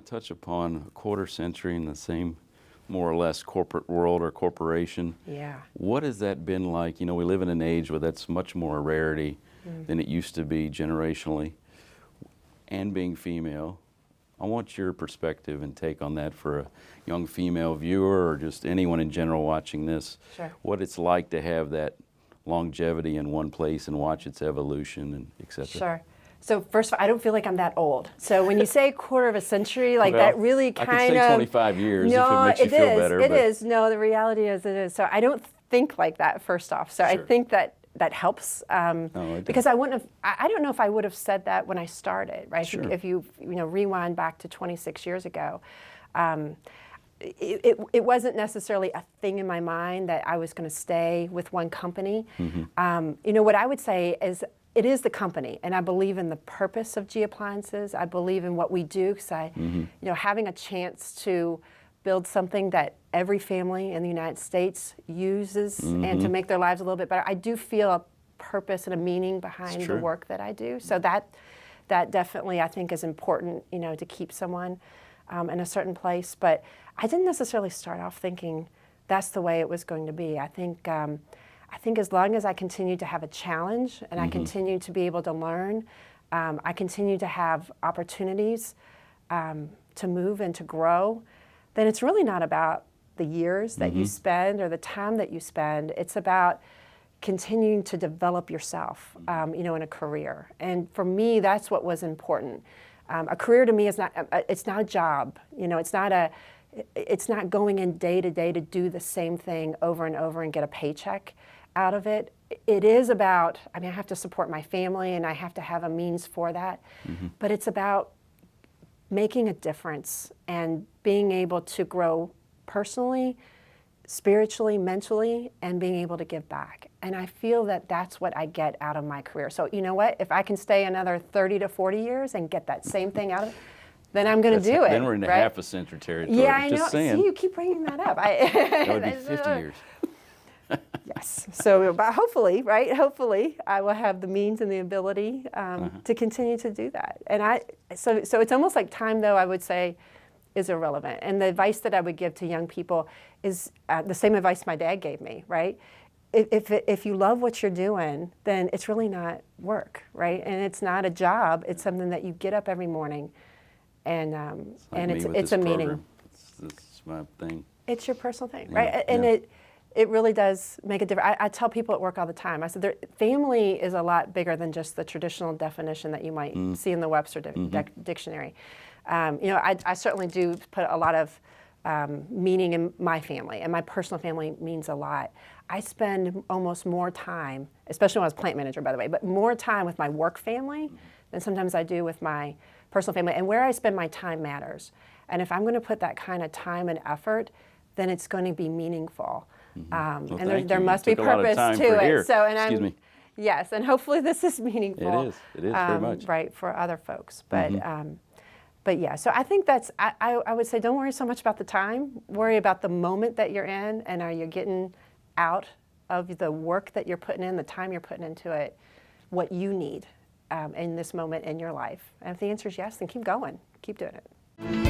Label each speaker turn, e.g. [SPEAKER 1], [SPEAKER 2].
[SPEAKER 1] to touch upon a quarter century in the same more or less corporate world or corporation.
[SPEAKER 2] Yeah.
[SPEAKER 1] What has that been like? You know, we live in an age where that's much more a rarity than it used to be generationally. And being female, I want your perspective and take on that for a young female viewer or just anyone in general watching this.
[SPEAKER 2] Sure.
[SPEAKER 1] What it's like to have that longevity in one place and watch its evolution and et cetera.
[SPEAKER 2] Sure. So first of all, I don't feel like I'm that old. So when you say quarter of a century, like
[SPEAKER 1] Well,
[SPEAKER 2] that really kind of...
[SPEAKER 1] I could say 25 years
[SPEAKER 2] no,
[SPEAKER 1] if it makes you feel better.
[SPEAKER 2] It is. No, the reality is it is. So I don't think like that, first off. So I think that helps because I wouldn't have, I don't know if I would have said that when I started, right?
[SPEAKER 1] Sure.
[SPEAKER 2] If you rewind back to 26 years ago, it wasn't necessarily a thing in my mind that I was going to stay with one company. What I would say is it is the company, and I believe in the purpose of GE Appliances. I believe in what we do because having a chance to build something that every family in the United States uses and to make their lives a little bit better. I do feel a purpose and a meaning behind the work that I do. So that definitely I think is important, to keep someone in a certain place. But I didn't necessarily start off thinking that's the way it was going to be. I think as long as I continue to have a challenge and I continue to be able to learn, I continue to have opportunities to move and to grow, then it's really not about the years that you spend or the time that you spend. It's about continuing to develop yourself, in a career. And for me, that's what was important. A career to me is it's not a job. It's not going in day to day to do the same thing over and over and get a paycheck out of it. It is about, I have to support my family and I have to have a means for that, but it's about making a difference and being able to grow personally, spiritually, mentally, and being able to give back. And I feel that that's what I get out of my career. So you know what? If I can stay another 30 to 40 years and get that same thing out of it, then I'm going to do it.
[SPEAKER 1] Then we're in the half a century territory.
[SPEAKER 2] Yeah, I know.
[SPEAKER 1] Just saying.
[SPEAKER 2] See, you keep bringing that up.
[SPEAKER 1] That would be 50 years.
[SPEAKER 2] Yes. So, but hopefully, right? Hopefully, I will have the means and the ability to continue to do that. And so it's almost like time, though, I would say, is irrelevant. And the advice that I would give to young people is the same advice my dad gave me, right? If you love what you're doing, then it's really not work, right? And it's not a job. It's something that you get up every morning, and it's a meaning.
[SPEAKER 1] It's my thing.
[SPEAKER 2] It's your personal thing,
[SPEAKER 1] Yeah,
[SPEAKER 2] right? And it really does make a difference. I tell people at work all the time, I said, family is a lot bigger than just the traditional definition that you might see in the Webster dictionary. I certainly do put a lot of meaning in my family, and my personal family means a lot. I spend almost more time, especially when I was plant manager, by the way, but more time with my work family than sometimes I do with my personal family. And where I spend my time matters. And if I'm going to put that kind of time and effort, then it's going to be meaningful.
[SPEAKER 1] Well,
[SPEAKER 2] and there must be purpose to it. So, and
[SPEAKER 1] Excuse me.
[SPEAKER 2] Yes, and hopefully this is meaningful.
[SPEAKER 1] It is very much.
[SPEAKER 2] Right, for other folks. But yeah, so I think I would say don't worry so much about the time. Worry about the moment that you're in, and are you getting out of the work that you're putting in, the time you're putting into it, what you need in this moment in your life. And if the answer is yes, then keep going. Keep doing it.